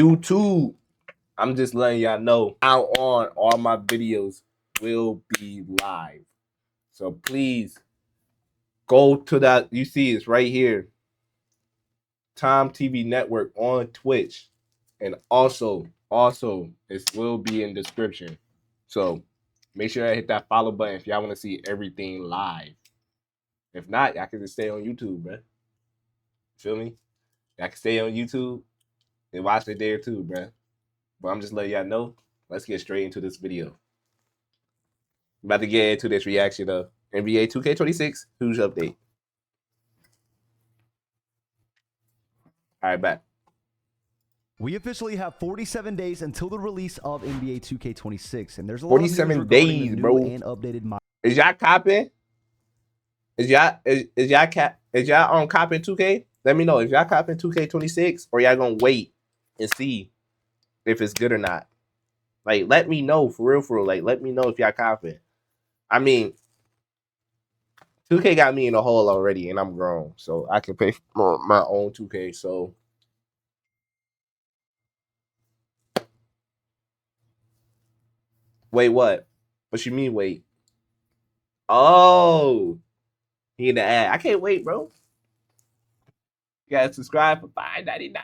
YouTube, I'm just letting y'all know how on all my videos will be live. So please go to that. You see it's right here. Tomtv Network on Twitch. And also it will be in description. So make sure I hit that follow button if y'all want to see everything live. If not, y'all can just stay on YouTube, bro. Feel me? Y'all can stay on YouTube and watch it there too, bro. But I'm just letting y'all know. Let's get straight into this video. I'm about to get into this reaction of NBA 2K26 huge update. All right, back. We officially have 47 days until the release of NBA 2K26, and there's a lot 47 of news regarding days, the new bro. and updated. Is y'all copping? Is y'all on copping 2K? Let me know if y'all copping 2K26 or y'all gonna wait and see if it's good or not. Like, let me know for real. Like, let me know if y'all copping. I mean, 2K got me in a hole already, and I'm grown, so I can pay for my own 2K. So, wait, what? What you mean, wait? Oh, he in the ad. I can't wait, bro. You gotta subscribe for $5.99.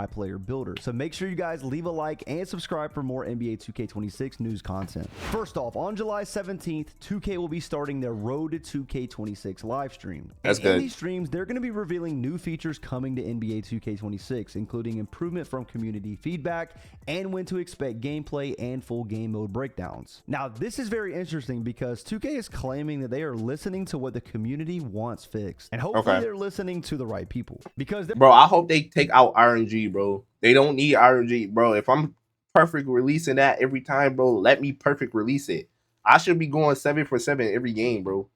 Player builder. So make sure you guys leave a like and subscribe for more NBA 2K26 news content. First off, on July 17th, 2K will be starting their Road to 2K26 live stream. That's good. In these streams, streams, they're going to be revealing new features coming to NBA 2K26, including improvement from community feedback and when to expect gameplay and full game mode breakdowns. Now, this is very interesting because 2K is claiming that they are listening to what the community wants fixed, and hopefully they're listening to the right people. Because bro, I hope they take out RNG, bro. They don't need RNG, bro. If I'm perfect releasing that every time, bro, let me perfect release it. I should be going 7 for 7 every game, bro.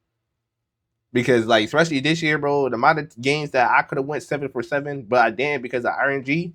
Because, like, especially this year, bro, the amount of games that I could have went 7 for 7, but I didn't because of RNG.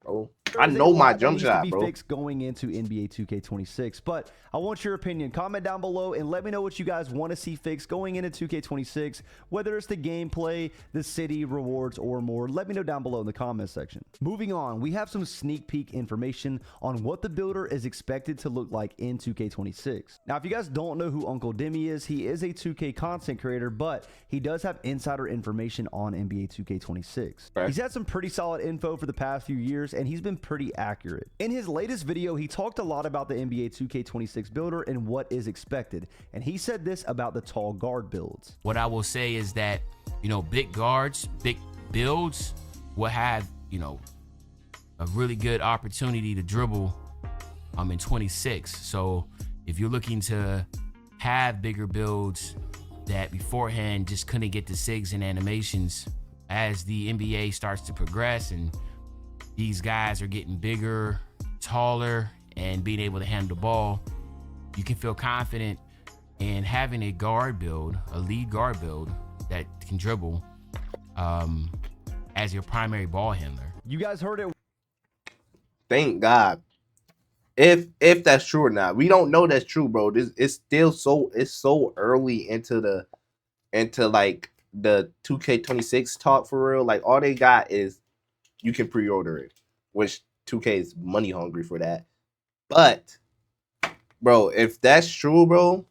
Bro, I know my jump shot, bro. Fixed going into NBA 2K26, but I want your opinion. Comment down below and let me know what you guys want to see fixed going into 2K26, whether it's the gameplay, the city, rewards, or more. Let me know down below in the comment section. Moving on, we have some sneak peek information on what the builder is expected to look like in 2K26. Now, if you guys don't know who Uncle Demi is, he is a 2K content creator, but he does have insider information on NBA 2K26. Okay. He's had some pretty solid info for the past few years, and he's been pretty accurate. In his latest video, he talked a lot about the NBA 2K26 builder and what is expected, and he said this about the tall guard builds. What I will say is that, big guards, big builds will have, a really good opportunity to dribble in 26. So if you're looking to have bigger builds that beforehand just couldn't get the SIGs and animations, as the NBA starts to progress and these guys are getting bigger, taller, and being able to handle the ball, you can feel confident in having a guard build, a lead guard build that can dribble as your primary ball handler. You guys heard it. Thank God. If that's true or not, we don't know that's true, bro. It's still so early into like the 2K26 talk for real. Like, all they got is you can pre-order it, which 2K is money hungry for that. But, bro, if that's true, bro,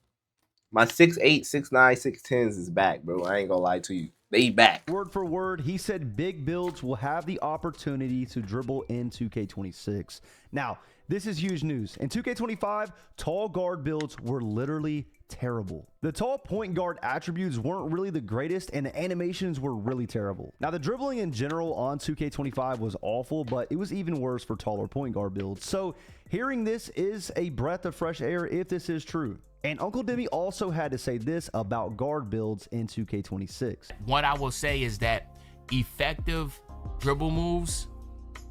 my 6'8", 6'9", 6'10s is back, bro. I ain't gonna lie to you. They back. Word for word, he said big builds will have the opportunity to dribble in 2K26. Now, this is huge news. In 2K25, tall guard builds were literally terrible. The tall point guard attributes weren't really the greatest, and the animations were really terrible. Now, the dribbling in general on 2K25 was awful, but it was even worse for taller point guard builds. So hearing this is a breath of fresh air if this is true. And Uncle Demi also had to say this about guard builds in 2K26. What I will say is that effective dribble moves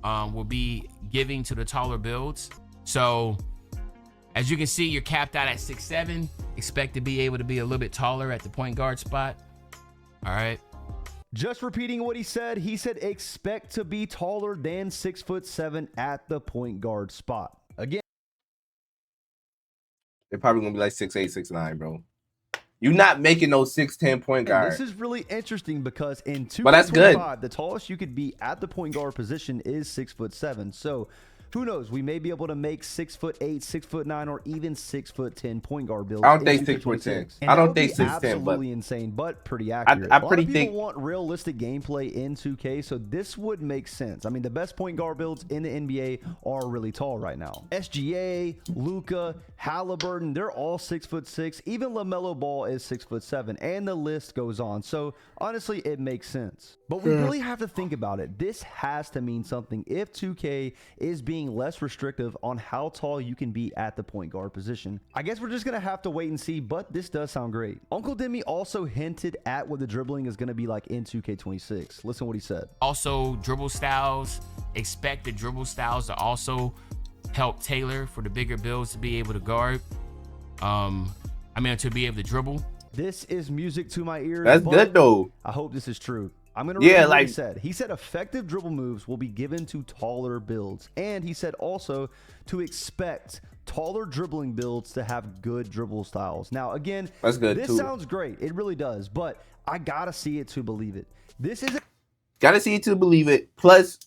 will be giving to the taller builds. So as you can see, you're capped out at 6'7". Expect to be able to be a little bit taller at the point guard spot. All right. Just repeating what he said expect to be taller than 6'7" at the point guard spot. Again, They're probably gonna be like 6'8", 6'9", bro. You're not making no 6'10" point And guard. this is really interesting because in But that's good. 2K25, the tallest you could be at the point guard position is 6'7". So who knows? We may be able to make 6'8", 6'9", or even 6'10" point guard builds. I don't think in 6'10". 2K26. And I that don't would be think 6'10", but absolutely insane, but pretty accurate. I A lot pretty of people think want realistic gameplay in 2K, so this would make sense. I mean, the best point guard builds in the NBA are really tall right now. SGA, Luka, Halliburton, they're all 6'6". Even LaMelo Ball is 6'7", and the list goes on. So honestly, it makes sense. But we really have to think about it. This has to mean something if 2K is being less restrictive on how tall you can be at the point guard position. I guess we're just going to have to wait and see, but this does sound great. Uncle Demi also hinted at what the dribbling is going to be like in 2K26. Listen what he said. Also, dribble styles. Expect the dribble styles to also help tailor for the bigger builds to be able to guard. To be able to dribble. This is music to my ears. that's good though. I hope this is true. I'm going to read what like he said. He said effective dribble moves will be given to taller builds. And he said also to expect taller dribbling builds to have good dribble styles. Now, again, that's good this too. sounds great. It really does. But I got to see it to believe it. This is Gotta see it to believe it. Plus,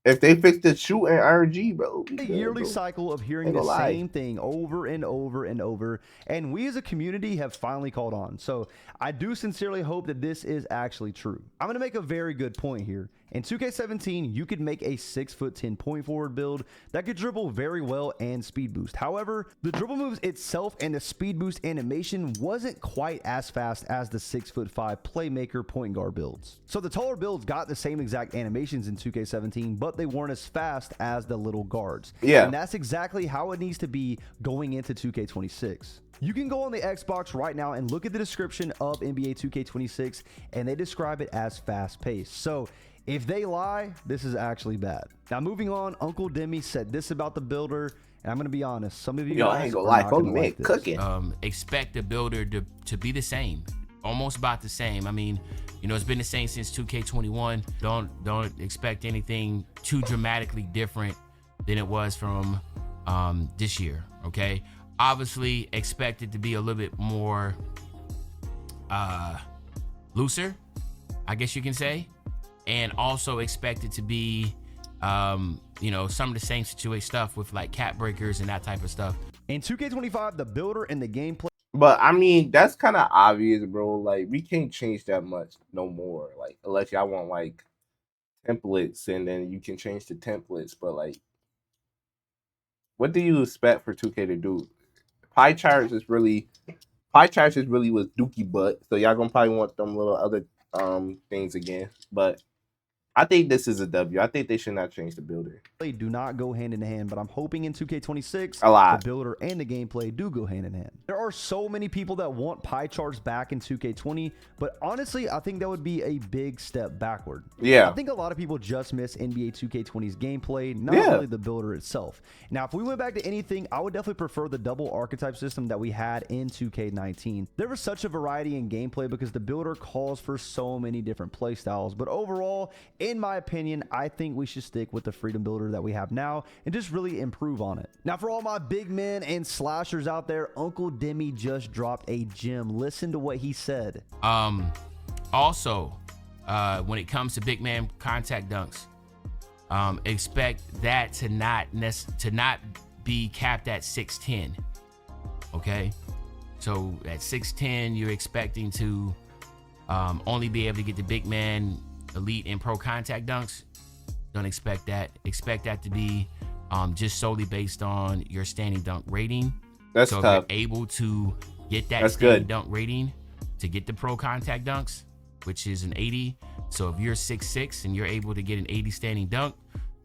if they fix the shoot and RG, bro, a yearly cycle of hearing the same thing over and over and over, and we as a community have finally caught on. So I do sincerely hope that this is actually true. I'm going to make a very good point here. In 2K17, you could make a 6'10" point forward build that could dribble very well and speed boost. However, the dribble moves itself and the speed boost animation wasn't quite as fast as the 6'5" playmaker point guard builds. So the taller builds got the same exact animations in 2K17, but they weren't as fast as the little guards. Yeah. And that's exactly how it needs to be going into 2K26. You can go on the Xbox right now and look at the description of NBA 2K26, and they describe it as fast-paced. So if they lie, this is actually bad. Now, moving on, Uncle Demi said this about the builder, and I'm going to be honest. Some of you guys I ain't gonna are lie. not gonna Man, like this. cooking. Expect the builder to be the same, almost about the same. I mean, it's been the same since 2K21. Don't expect anything too dramatically different than it was from this year. Okay, obviously expect it to be a little bit more looser, I guess you can say, and also expect it to be some of the same situation stuff with like cap breakers and that type of stuff. In 2K25, the builder and the gameplay. But I mean, that's kind of obvious, bro. Like, we can't change that much no more. Like, unless y'all want like templates, and then you can change the templates. But like, what do you expect for 2K to do? Pie charts is really was dookie butt. So y'all gonna probably want them little other things again. But I think this is a W. I think they should not change the builder. They do not go hand in hand, but I'm hoping in 2K26 A lot. the builder and the gameplay do go hand in hand. There are so many people that want pie charts back in 2K20, but honestly, I think that would be a big step backward. Yeah. I think a lot of people just miss NBA 2K20's gameplay, not really the builder itself. Now, if we went back to anything, I would definitely prefer the double archetype system that we had in 2K19. There was such a variety in gameplay because the builder calls for so many different playstyles, but overall, in my opinion, I think we should stick with the freedom builder that we have now and just really improve on it. Now, for all my big men and slashers out there, Uncle Demi just dropped a gem. Listen to what he said. Also, when it comes to big man contact dunks, expect that to not be capped at 6'10". Okay, so at 6'10", you're expecting to only be able to get the big man elite and pro contact dunks. Don't expect that. Expect that to be just solely based on your standing dunk rating. That's so tough. if you're able to get that standing dunk rating to get the pro contact dunks, which is an 80. So if you're 6'6" and you're able to get an 80 standing dunk,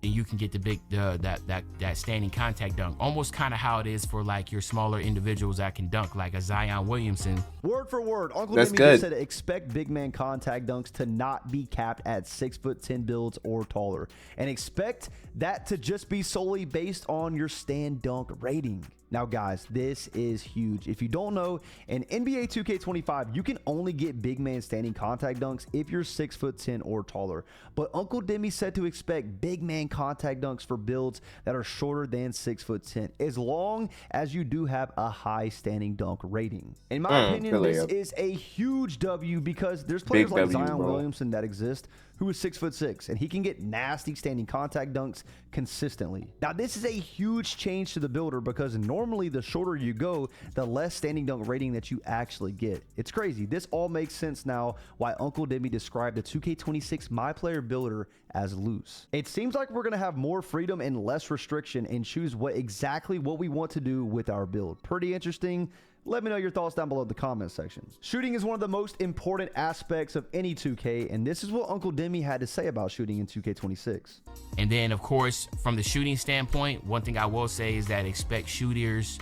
then you can get the big that standing contact dunk. Almost kind of how it is for like your smaller individuals that can dunk, like a Zion Williamson. Word for word, Uncle Demi just said expect big man contact dunks to not be capped at 6'10" builds or taller, and expect that to just be solely based on your stand dunk rating. Now, guys, this is huge. If you don't know, in NBA 2K25, you can only get big man standing contact dunks if you're 6'10" or taller. But Uncle Demi said to expect big man contact dunks for builds that are shorter than 6'10", as long as you do have a high standing dunk rating. In my opinion, this is a huge W because there's players like Zion Williamson that exist who is 6'6", and he can get nasty standing contact dunks consistently. Now, this is a huge change to the builder because normally the shorter you go, the less standing dunk rating that you actually get. It's crazy. This all makes sense now why Uncle Demi described the 2K26 My Player builder as loose. It seems like we're going to have more freedom and less restriction and choose exactly what we want to do with our build. Pretty interesting. Let me know your thoughts down below in the comment section. Shooting is one of the most important aspects of any 2K, and this is what Uncle Demi had to say about shooting in 2K26. And then, of course, from the shooting standpoint, one thing I will say is that expect shooters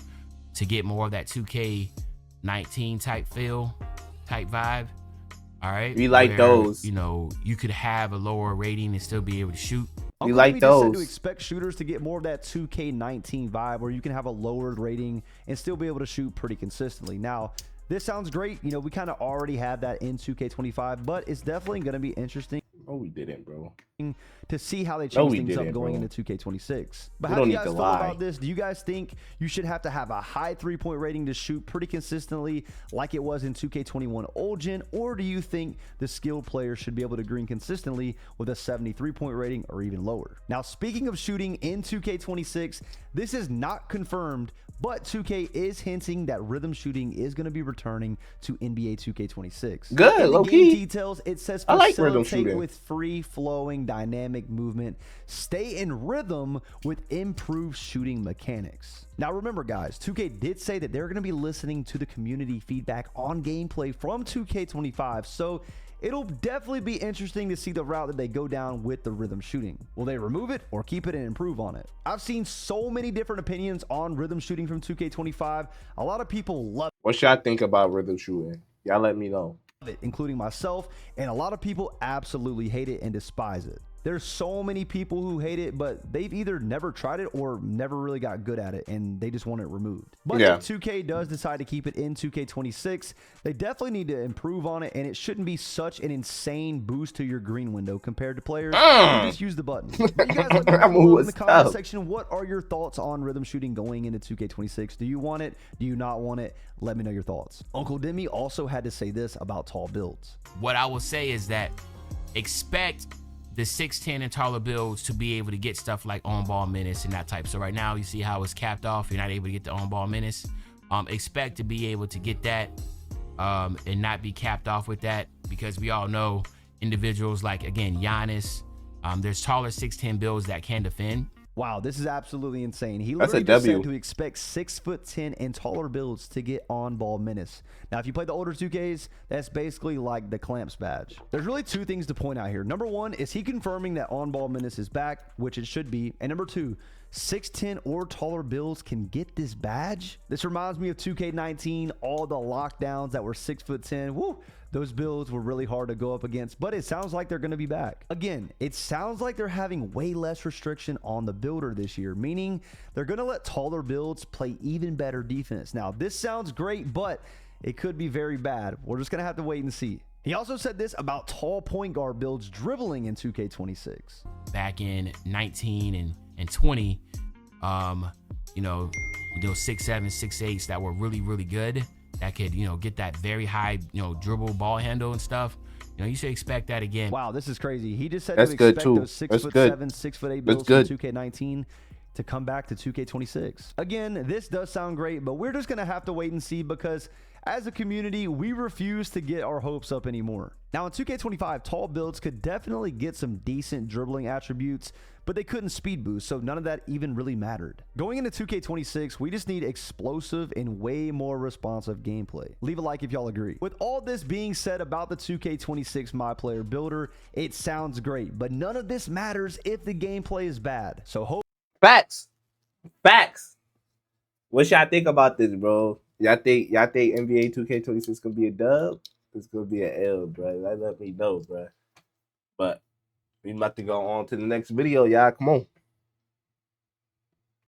to get more of that 2K19 type feel, type vibe. All right. We like those. You know, you could have a lower rating and still be able to shoot. We like those. Said to expect shooters to get more of that 2K19 vibe where you can have a lowered rating and still be able to shoot pretty consistently. Now, this sounds great. You know, we kind of already have that in 2K25, but it's definitely going to be interesting. Oh, we didn't, bro. To see how they change things up going into 2K26. But how do you guys feel about this? Do you guys think you should have to have a high 3-point rating to shoot pretty consistently like it was in 2K21 old gen? Or do you think the skilled players should be able to green consistently with a 73-point rating or even lower? Now, speaking of shooting in 2K26, this is not confirmed, but 2K is hinting that rhythm shooting is going to be returning to NBA 2K26. Good, low key. Details, it says I like rhythm shooting with free-flowing dynamic movement, stay in rhythm with improved shooting mechanics. Now remember, guys, 2K did say that they're going to be listening to the community feedback on gameplay from 2K25, so it'll definitely be interesting to see the route that they go down with the rhythm shooting. Will they remove it or keep it and improve on it? I've seen so many different opinions on rhythm shooting from 2K25. A lot of people love it. What y'all think about rhythm shooting? Y'all let me know. Including myself, and a lot of people absolutely hate it and despise it. There's so many people who hate it, but they've either never tried it or never really got good at it, and they just want it removed. But if 2K does decide to keep it in 2K26, they definitely need to improve on it, and it shouldn't be such an insane boost to your green window compared to players who just use the button. But you guys let me know in the comment section, what are your thoughts on rhythm shooting going into 2K26? Do you want it? Do you not want it? Let me know your thoughts. Uncle Demi also had to say this about tall builds. What I will say is that expect the 6'10" and taller builds to be able to get stuff like on-ball menace and that type. So right now you see how it's capped off. You're not able to get the on-ball menace. Expect to be able to get that and not be capped off with that, because we all know individuals like, again, Giannis, there's taller 6'10" builds that can defend. Wow, this is absolutely insane. He literally just said to expect 6'10" and taller builds to get on-ball menace. Now, if you play the older 2Ks, that's basically like the Clamps badge. There's really two things to point out here. Number one, is he confirming that on-ball menace is back, which it should be. And number two, 6'10" or taller builds can get this badge. This reminds me of 2K19, all the lockdowns that were 6'10". Woo! Those builds were really hard to go up against, but it sounds like they're going to be back. Again, it sounds like they're having way less restriction on the builder this year, meaning they're going to let taller builds play even better defense. Now, this sounds great, but it could be very bad. We're just going to have to wait and see. He also said this about tall point guard builds dribbling in 2K26. Back in 19 and 20, you know, those 6'7", 6'8" that were really, really good, that could, you know, get that very high, you know, dribble ball handle and stuff. You know, you should expect that again. Wow, this is crazy. He just said to expect those 6'7", 6'8" builds from 2K19 to come back to 2K26. Again, this does sound great, but we're just going to have to wait and see, because as a community, we refuse to get our hopes up anymore. Now, in 2K25, tall builds could definitely get some decent dribbling attributes, but they couldn't speed boost, so none of that even really mattered. Going into 2K26, we just need explosive and way more responsive gameplay. Leave a like if y'all agree. With all this being said about the 2K26 My Player builder, it sounds great, but none of this matters if the gameplay is bad. So Facts. What y'all think about this, bro? Y'all think NBA 2K26 gonna be a dub? It's gonna be an L, bro. Let me know, bro. But we about to go on to the next video, y'all. Come on.